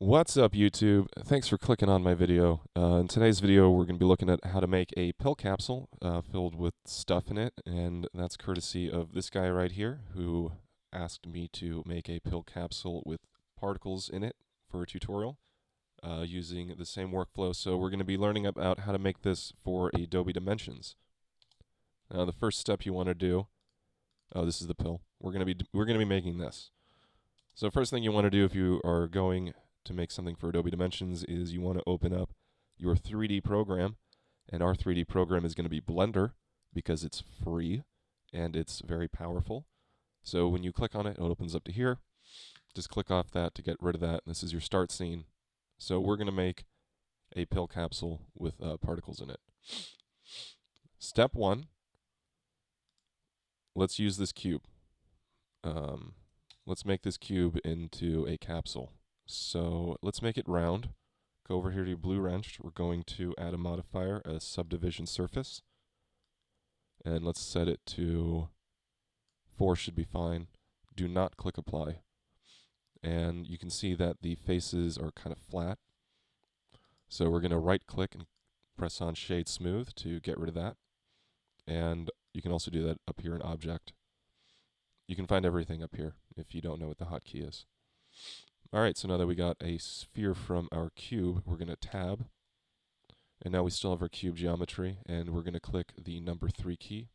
What's up, YouTube? Thanks for clicking on my video. In today's video, we're going to be looking at how to make a pill capsule filled with stuff in it, and that's courtesy of this guy right here who asked me to make a pill capsule with particles in it for a tutorial using the same workflow. So we're going to be learning about how to make this for Adobe Dimensions. Now, the first step you want to do, this is the pill. We're going to be making this. So first thing you want to do if you are going to make something for Adobe Dimensions is you want to open up your 3D program, and our 3D program is going to be Blender because it's free and it's very powerful. So when you click on it, it opens up to here. Just click off that to get rid of that. This is your start scene. So we're going to make a pill capsule with particles in it. Step one, let's use this cube. Let's make this cube into a capsule. So let's make it round. Go over here to your blue wrench. We're going to add a modifier, a subdivision surface. And let's set it to 4 should be fine. Do not click apply. And you can see that the faces are kind of flat. So we're going to right click and press on shade smooth to get rid of that. And you can also do that up here in object. You can find everything up here if you don't know what the hotkey is. Alright, so now that we got a sphere from our cube, we're going to tab. And now we still have our cube geometry, and we're going to click the number 3 key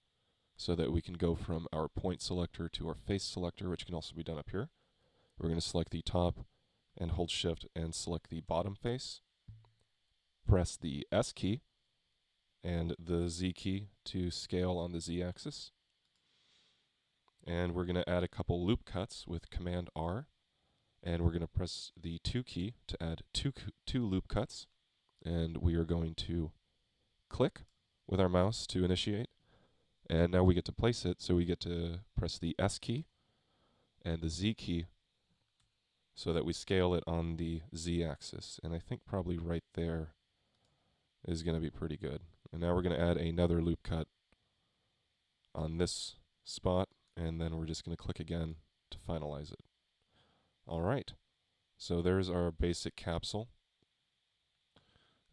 so that we can go from our point selector to our face selector, which can also be done up here. We're going to select the top and hold shift and select the bottom face. Press the S key and the Z key to scale on the Z axis. And we're going to add a couple loop cuts with Command R. And we're going to press the 2 key to add two loop cuts. And we are going to click with our mouse to initiate. And now we get to place it, so we get to press the S key and the Z key so that we scale it on the Z axis. And I think probably right there is going to be pretty good. And now we're going to add another loop cut on this spot, and then we're just going to click again to finalize it. Alright, so there's our basic capsule.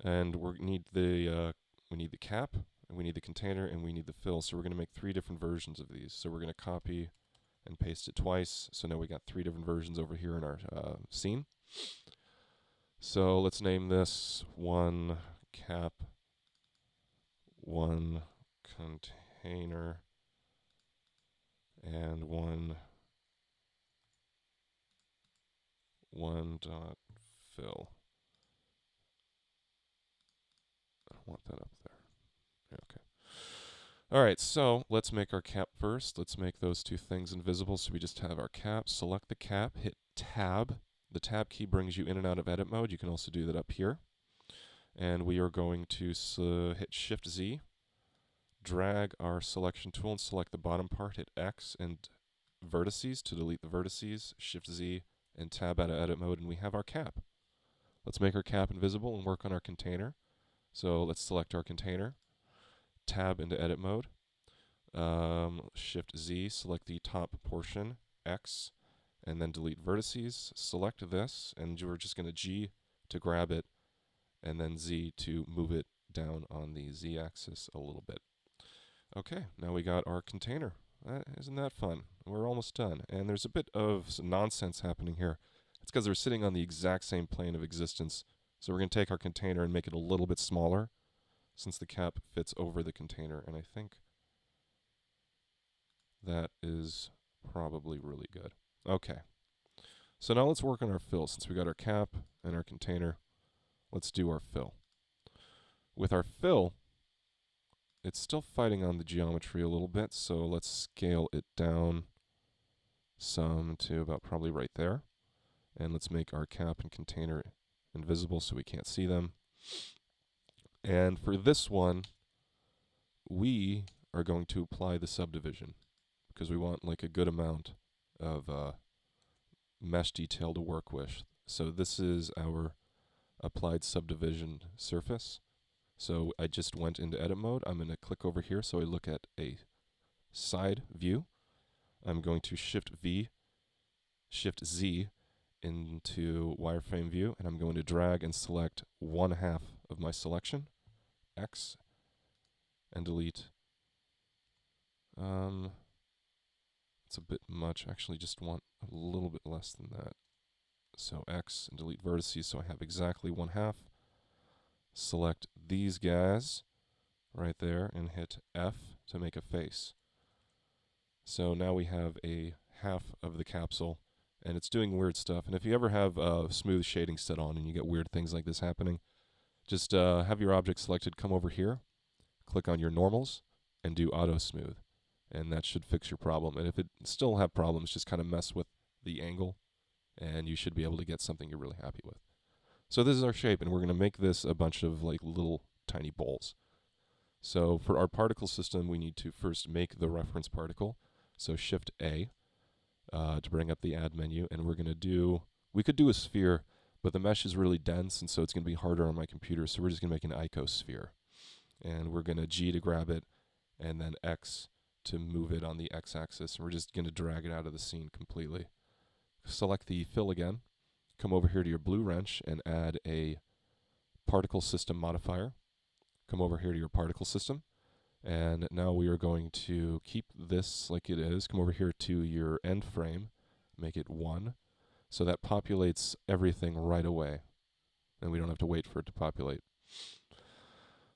And we need the cap, and we need the container, and we need the fill. So we're going to make 3 different versions of these. So we're going to copy and paste it twice. So now we got 3 different versions over here in our scene. So let's name this 1 cap, 1 container, and 1 dot fill. I want that up there. Yeah, okay. Alright, so let's make our cap first. Let's make those 2 things invisible. So we just have our cap. Select the cap, hit tab. The tab key brings you in and out of edit mode. You can also do that up here. And we are going to hit Shift Z, drag our selection tool and select the bottom part, hit X and vertices to delete the vertices, Shift Z, and tab out of edit mode, and we have our cap. Let's make our cap invisible and work on our container. So let's select our container, tab into edit mode, Shift Z, select the top portion, X, and then delete vertices. Select this, and we're just going to G to grab it, and then Z to move it down on the Z axis a little bit. Okay, now we got our container. Isn't that fun? We're almost done. And there's a bit of nonsense happening here. It's because they're sitting on the exact same plane of existence. So we're going to take our container and make it a little bit smaller since the cap fits over the container. And I think that is probably really good. Okay. So now let's work on our fill. Since we got our cap and our container, let's do our fill. With our fill, it's still fighting on the geometry a little bit, so let's scale it down some to about probably right there. And let's make our cap and container invisible so we can't see them. And for this one, we are going to apply the subdivision because we want like a good amount of mesh detail to work with. So this is our applied subdivision surface. So I just went into edit mode. I'm going to click over here so I look at a side view. I'm going to Shift V, Shift Z, into wireframe view, and I'm going to drag and select 1/2 of my selection, X, and delete. It's a bit much. Actually, just want a little bit less than that. So X and delete vertices, so I have exactly 1/2. Select these guys right there and hit F to make a face. So now we have a half of the capsule, and it's doing weird stuff. And if you ever have smooth shading set on and you get weird things like this happening, just have your object selected, come over here, click on your normals, and do Autosmooth. And that should fix your problem. And if it still have problems, just kind of mess with the angle, and you should be able to get something you're really happy with. So this is our shape, and we're going to make this a bunch of like little tiny bowls. So for our particle system, we need to first make the reference particle. So Shift A to bring up the add menu, and we're going to do, we could do a sphere, but the mesh is really dense, and so it's going to be harder on my computer, so we're just going to make an icosphere. And we're going to G to grab it, and then X to move it on the x-axis, and we're just going to drag it out of the scene completely. Select the fill again, come over here to your blue wrench and add a particle system modifier. Come over here to your particle system, and now we are going to keep this like it is. Come over here to your end frame, make it 1, so that populates everything right away, and we don't have to wait for it to populate.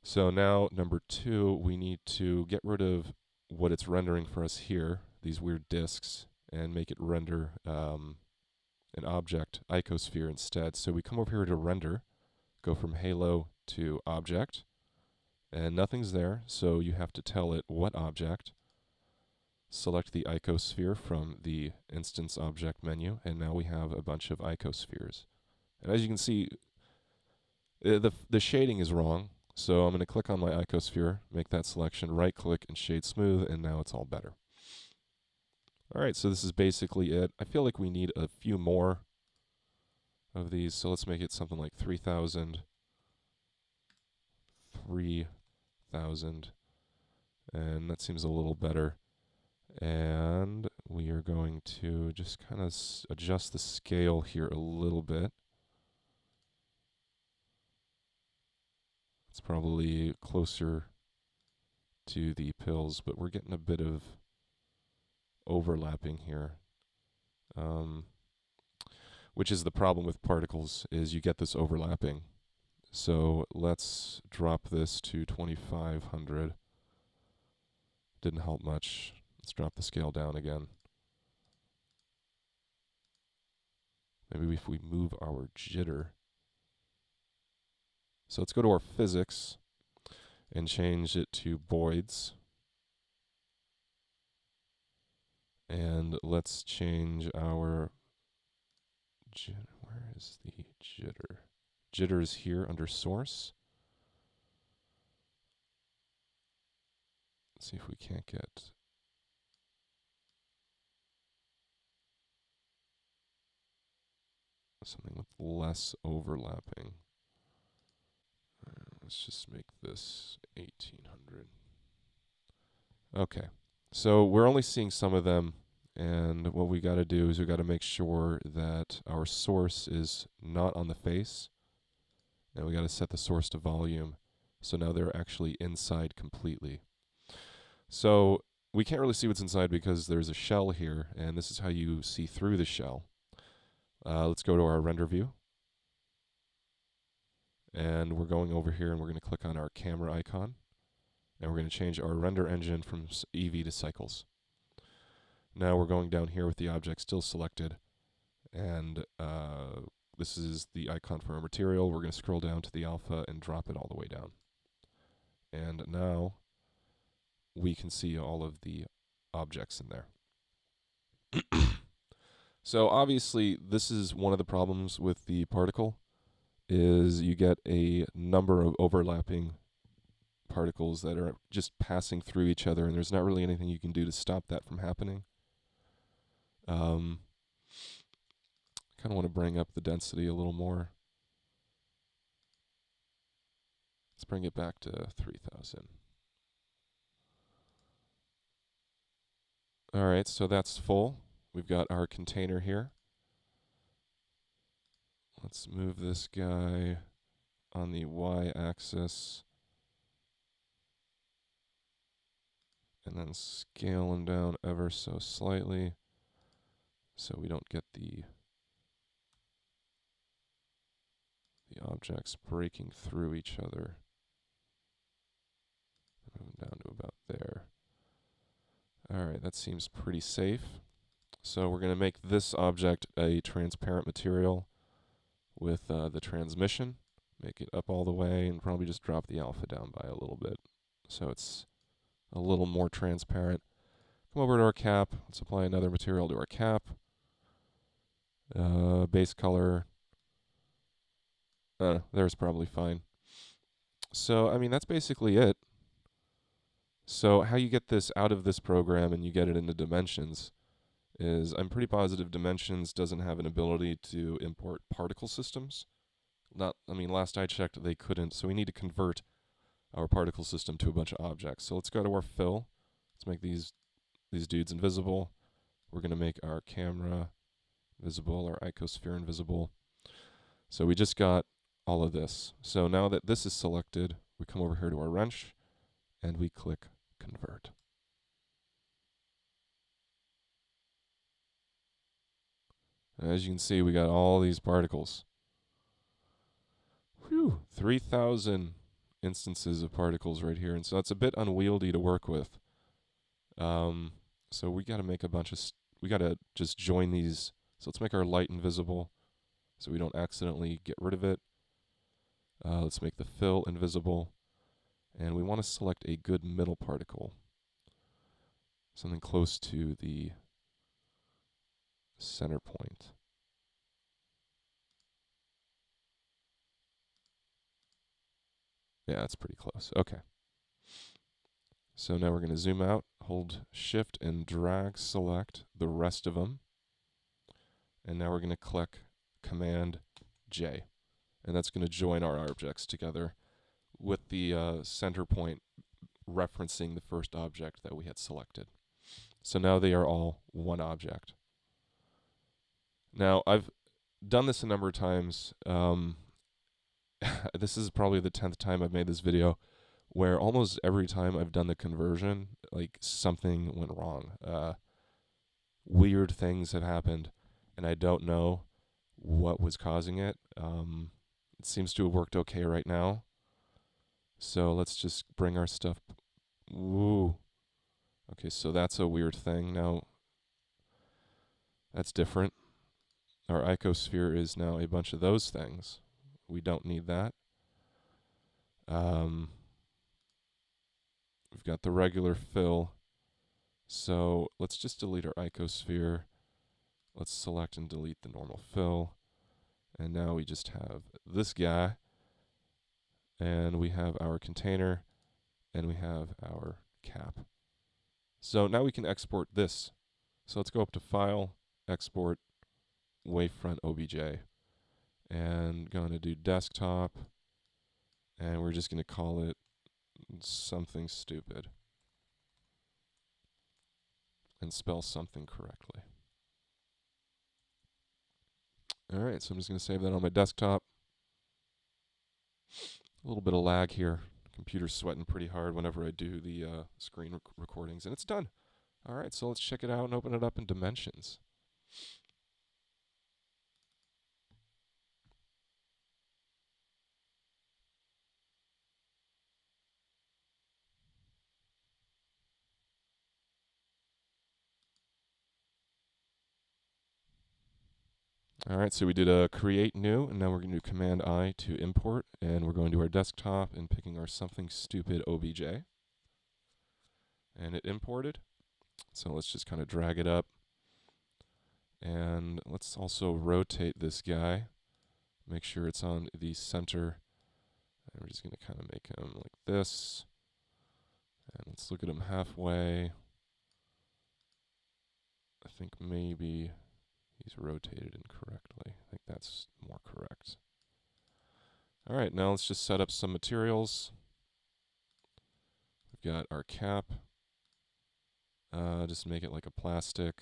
So now, number 2, we need to get rid of what it's rendering for us here, these weird disks, and make it render an object icosphere instead. So we come over here to render, go from halo to object, and nothing's there, so you have to tell it what object. Select the icosphere from the instance object menu, and now we have a bunch of icospheres. And as you can see, the shading is wrong. So I'm going to click on my icosphere, make that selection, right-click, and shade smooth, and now it's all better. All right, so this is basically it. I feel like we need a few more of these, so let's make it something like 3,000, 3,000, and that seems a little better. And we are going to just kind of adjust the scale here a little bit. It's probably closer to the pills, but we're getting a bit of overlapping here, which is the problem with particles, is you get this overlapping. So let's drop this to 2,500. Didn't help much. Let's drop the scale down again. Maybe if we move our jitter. So let's go to our Phsyics and change it to Boyd's. And let's change our where is the jitter? Jitter is here under source. Let's see if we can't get something with less overlapping. Let's just make this 1,800. Okay, so we're only seeing some of them, and what we got to do is we got to make sure that our source is not on the face, and we got to set the source to volume, so now they're actually inside completely. So we can't really see what's inside because there's a shell here, and this is how you see through the shell. Let's go to our render view. And we're going over here and we're going to click on our camera icon. And we're going to change our render engine from EV to cycles. Now we're going down here with the object still selected. And this is the icon for our material. We're going to scroll down to the alpha and drop it all the way down. And now we can see all of the objects in there. So obviously this is one of the problems with the particle, is you get a number of overlapping particles that are just passing through each other, and there's not really anything you can do to stop that from happening. Kind of want to bring up the density a little more. Let's bring it back to 3,000. All right, so that's full. We've got our container here. Let's move this guy on the y-axis and then scale him down ever so slightly so we don't get the objects breaking through each other. Move them down to about there. Alright, that seems pretty safe. So we're going to make this object a transparent material with the transmission. Make it up all the way and probably just drop the alpha down by a little bit so it's a little more transparent. Come over to our cap. Let's apply another material to our cap. Base color. There's probably fine. So, I mean, that's basically it. So how you get this out of this program and you get it into Dimensions is, I'm pretty positive Dimensions doesn't have an ability to import particle systems. Last I checked, they couldn't, so we need to convert our particle system to a bunch of objects. So let's go to our fill. Let's make these dudes invisible. We're going to make our camera visible, our icosphere invisible. So we just got all of this. So now that this is selected, we come over here to our wrench and we click convert. As you can see, we got all these particles. Whew, 3,000 instances of particles right here, and so it's a bit unwieldy to work with. So we got to make a bunch of, we got to just join these. So let's make our light invisible so we don't accidentally get rid of it. Let's make the fill invisible, and we want to select a good middle particle, something close to the center point. Yeah, that's pretty close. Okay. So now we're going to zoom out, hold Shift and drag select the rest of them. And now we're going to click Command J. And that's going to join our objects together with the center point referencing the first object that we had selected. So now they are all one object. Now, I've done this a number of times. This is probably the 10th time I've made this video, where almost every time I've done the conversion, like, something went wrong. Weird things have happened, and I don't know what was causing it. It seems to have worked okay right now. So let's just bring our stuff. Woo. Okay, so that's a weird thing. Now, that's different. Our icosphere is now a bunch of those things. We don't need that. We've got the regular fill. So let's just delete our icosphere. Let's select and delete the normal fill. And now we just have this guy. And we have our container. And we have our cap. So now we can export this. So let's go up to File, Export, Wavefront OBJ. And going to do desktop, and we're just going to call it something stupid and spell something correctly. Alright, so I'm just going to save that on my desktop. A little bit of lag here. Computer's sweating pretty hard whenever I do the screen recordings, and it's done. Alright, so let's check it out and open it up in Dimensions. Alright, so we did a create new, and now we're going to do Command I to import, and we're going to our desktop and picking our something stupid OBJ. And it imported. So let's just kind of drag it up. And let's also rotate this guy. Make sure it's on the center. And we're just going to kind of make him like this. And let's look at him halfway. I think maybe he's rotated incorrectly. I think that's more correct. Alright, now let's just set up some materials. We've got our cap. Just make it like a plastic.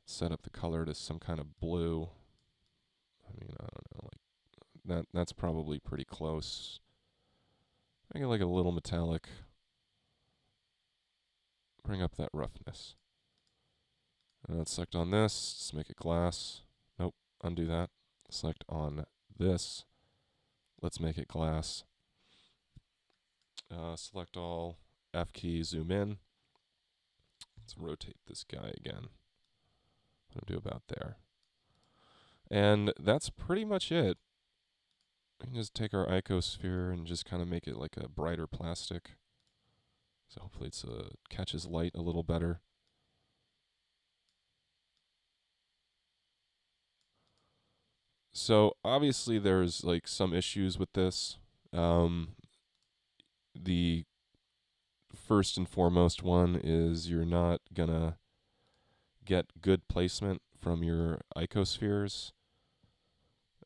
Set up the color to some kind of blue. I mean, I don't know, like that's probably pretty close. Make it like a little metallic. Bring up that roughness. And let's select on this. Let's make it glass. Nope, undo that. Select on this. Let's make it glass. Select all, F key, zoom in. Let's rotate this guy again. What do I do about there? And that's pretty much it. We can just take our icosphere and just kind of make it like a brighter plastic. So hopefully it's catches light a little better. So obviously there's like some issues with this. The first and foremost one is you're not gonna get good placement from your icospheres.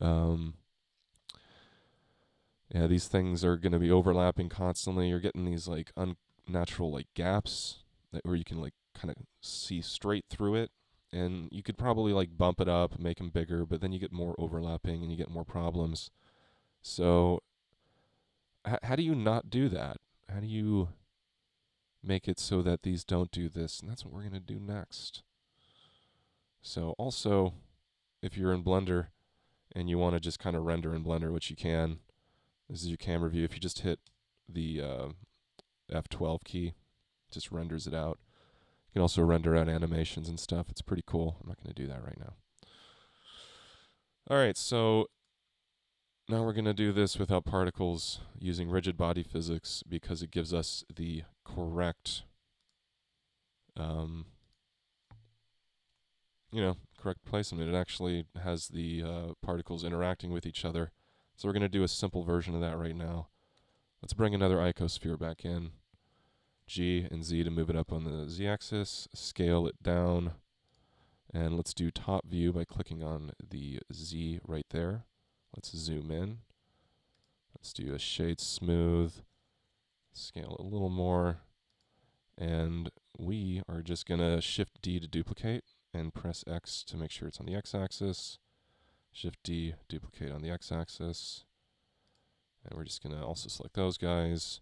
Yeah, these things are gonna be overlapping constantly. You're getting these like unnatural like gaps where you can like kind of see straight through it. And you could probably like bump it up, make them bigger, but then you get more overlapping and you get more problems. So how do you not do that? How do you make it so that these don't do this? And that's what we're going to do next. So also, if you're in Blender and you want to just kind of render in Blender, which you can, this is your camera view. If you just hit the F12 key, it just renders it out. You can also render out animations and stuff. It's pretty cool. I'm not going to do that right now. All right, so now we're going to do this without particles using rigid body physics because it gives us the correct, correct placement. It actually has the particles interacting with each other. So we're going to do a simple version of that right now. Let's bring another icosphere back in. G and Z to move it up on the Z-axis, scale it down, and let's do top view by clicking on the Z right there. Let's zoom in. Let's do a shade smooth, scale it a little more, and we are just going to Shift D to duplicate and press X to make sure it's on the X-axis. Shift D, duplicate on the X-axis, and we're just going to also select those guys.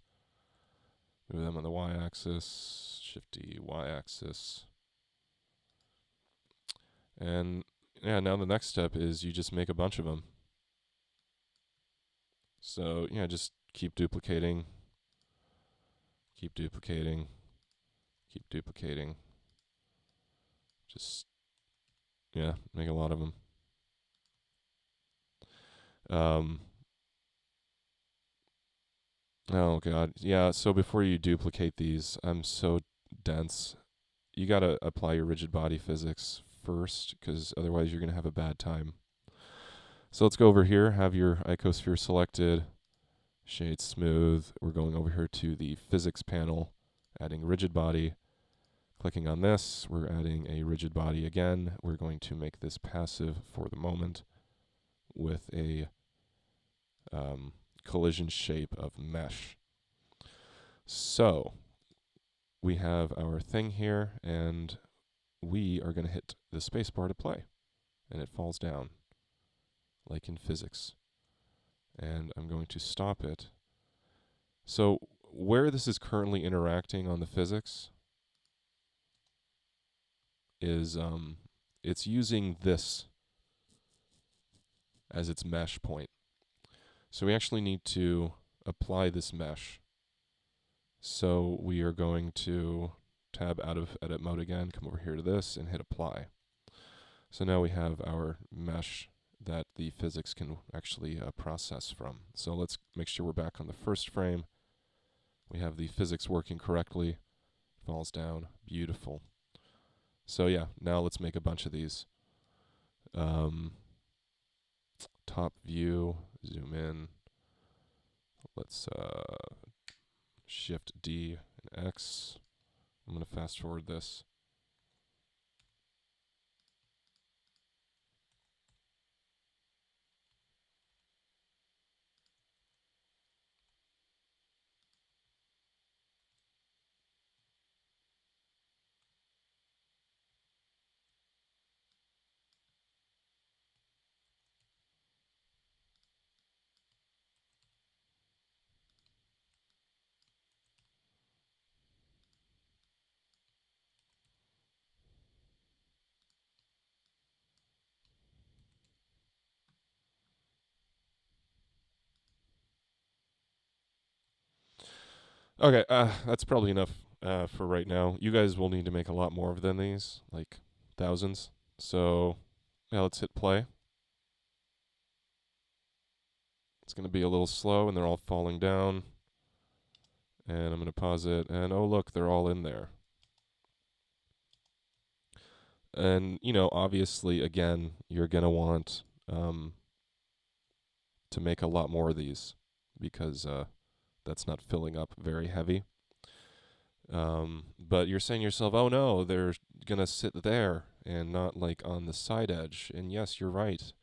Move them on the Y-axis, Shift D, Y-axis. And yeah, now the next step is you just make a bunch of them. So yeah, just keep duplicating, keep duplicating, keep duplicating. Just, yeah, make a lot of them. Oh god, yeah, so before you duplicate these, I'm so dense. You gotta apply your rigid body physics first, because otherwise you're gonna have a bad time. So let's go over here, have your icosphere selected, shade smooth. We're going over here to the physics panel, adding rigid body. Clicking on this, we're adding a rigid body again. We're going to make this passive for the moment with a collision shape of mesh. So we have our thing here, and we are going to hit the spacebar to play, and it falls down, like in physics. And I'm going to stop it. So where this is currently interacting on the physics is it's using this as its mesh point. So we actually need to apply this mesh. So we are going to tab out of edit mode again, come over here to this and hit apply. So now we have our mesh that the physics can actually process from. So let's make sure we're back on the first frame. We have the physics working correctly. Falls down. Beautiful. So yeah, now let's make a bunch of these. Top view, zoom in. Let's Shift D and X. I'm going to fast forward this. Okay, that's probably enough for right now. You guys will need to make a lot more than these, like thousands. So, yeah, let's hit play. It's going to be a little slow, and they're all falling down. And I'm going to pause it, and oh, look, they're all in there. And, you know, obviously, again, you're going to want to make a lot more of these because that's not filling up very heavy. But you're saying to yourself, oh no, they're going to sit there and not like on the side edge. And yes, you're right.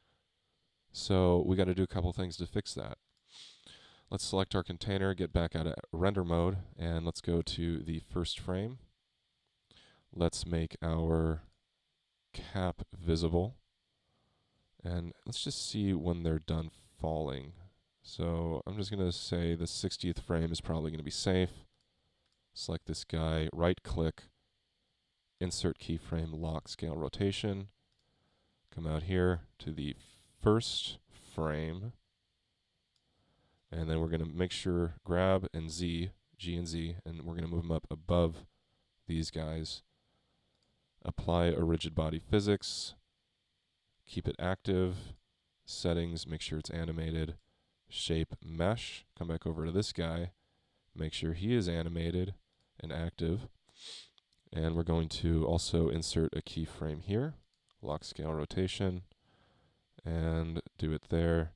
So we got to do a couple things to fix that. Let's select our container, get back out of render mode, and let's go to the first frame. Let's make our cap visible. And let's just see when they're done falling. So I'm just going to say the 60th frame is probably going to be safe. Select this guy, right click, insert keyframe, lock, scale, rotation. Come out here to the first frame. And then we're going to make sure, grab and Z, G and Z, and we're going to move them up above these guys. Apply a rigid body physics. Keep it active. Settings, make sure it's animated. Shape mesh, come back over to this guy. Make sure he is animated and active. And we're going to also insert a keyframe here. Lock, scale, rotation. And do it there.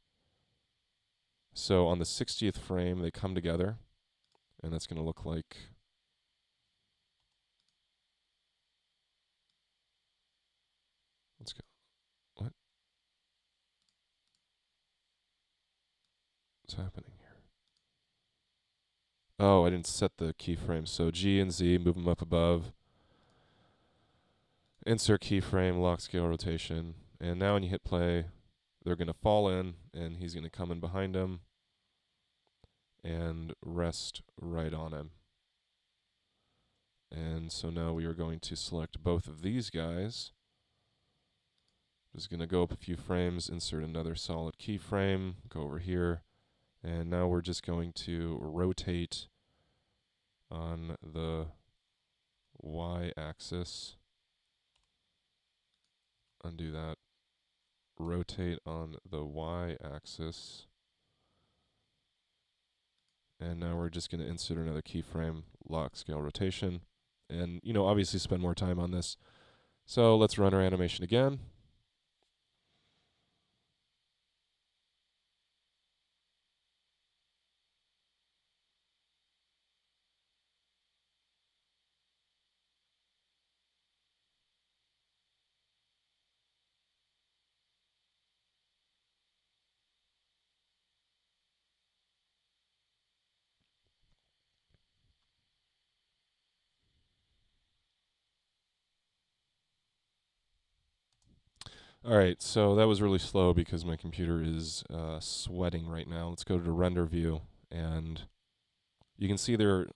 So on the 60th frame, they come together. And that's going to look like... Let's go. What? What's happening here? Oh, I didn't set the keyframe. So G and Z, move them up above. Insert keyframe, lock, scale, rotation. And now when you hit play, they're going to fall in, and he's going to come in behind him and rest right on him. And so now we are going to select both of these guys. Just going to go up a few frames, insert another solid keyframe, go over here, and now we're just going to rotate on the y-axis. Undo that. Rotate on the y-axis. And now we're just going to insert another keyframe, lock, scale, rotation. And, you know, obviously spend more time on this. So let's run our animation again. All right, so that was really slow because my computer is sweating right now. Let's go to the render view, and you can see they're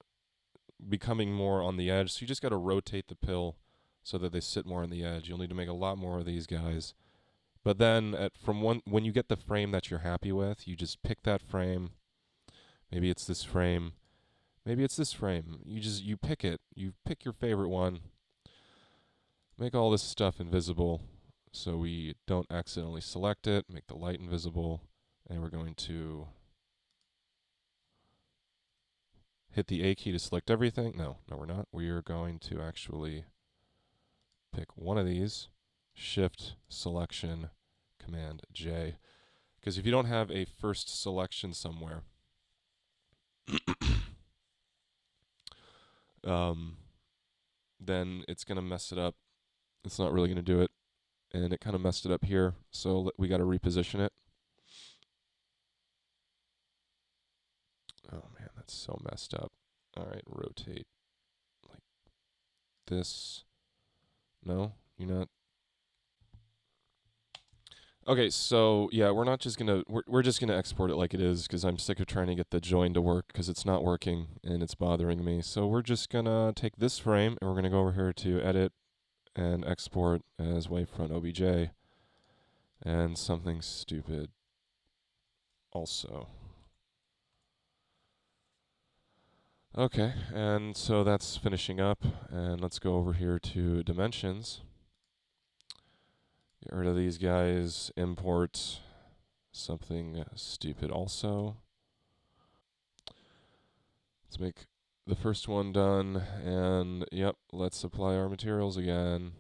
becoming more on the edge. So you just got to rotate the pill so that they sit more on the edge. You'll need to make a lot more of these guys. But then when you get the frame that you're happy with, you just pick that frame. Maybe it's this frame. Maybe it's this frame. You pick it. You pick your favorite one. Make all this stuff invisible so we don't accidentally select it. Make the light invisible. And we're going to hit the A key to select everything. No, we're not. We are going to actually pick one of these. Shift, selection, Command J. Because if you don't have a first selection somewhere, then it's going to mess it up. It's not really going to do it. And it kind of messed it up here. So we got to reposition it. Oh man, that's so messed up. All right, rotate like this. No, you're not. Okay, so yeah, we're not just gonna we're just gonna export it like it is because I'm sick of trying to get the join to work because it's not working and it's bothering me. So we're just gonna take this frame and we're gonna go over here to edit and export as wavefront OBJ and something stupid also. Okay, and so that's finishing up, and let's go over here to dimensions. Get rid of these guys, import something stupid also. Let's make the first one done, and yep, let's apply our materials again.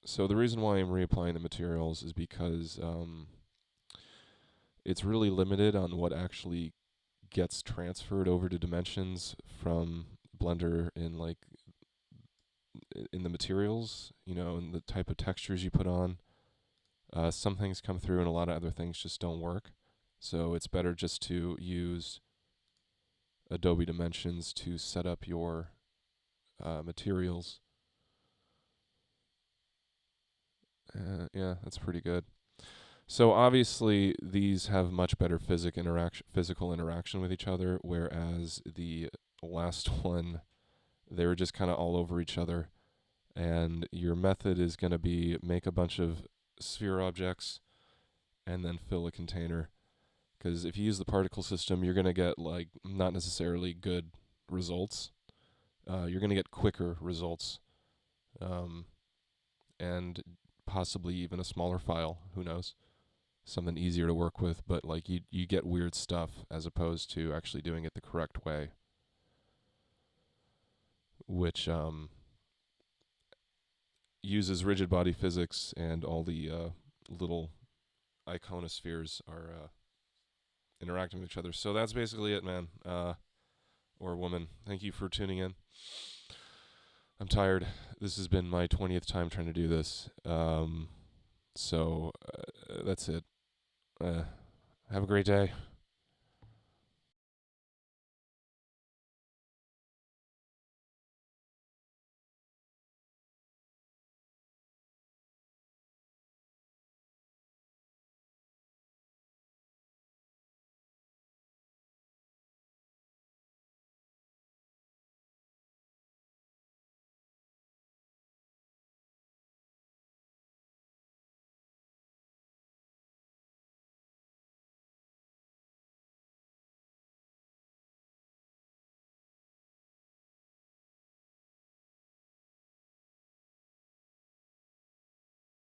So the reason why I'm reapplying the materials is because it's really limited on what actually gets transferred over to dimensions from Blender in in the materials, and the type of textures you put on. Some things come through and a lot of other things just don't work. So it's better just to use Adobe Dimensions to set up your materials. Yeah, that's pretty good. So obviously these have much better physical interaction with each other, whereas the last one, they were just kind of all over each other. And your method is going to be make a bunch of sphere objects and then fill a container. Because if you use the particle system, you're going to get not necessarily good results. You're going to get quicker results, and possibly even a smaller file. Who knows? Something easier to work with, but you get weird stuff as opposed to actually doing it the correct way, which uses rigid body physics, and all the little iconospheres are interacting with each other. So that's basically it, man. Or woman. Thank you for tuning in. I'm tired. This has been my 20th time trying to do this. So that's it. Have a great day.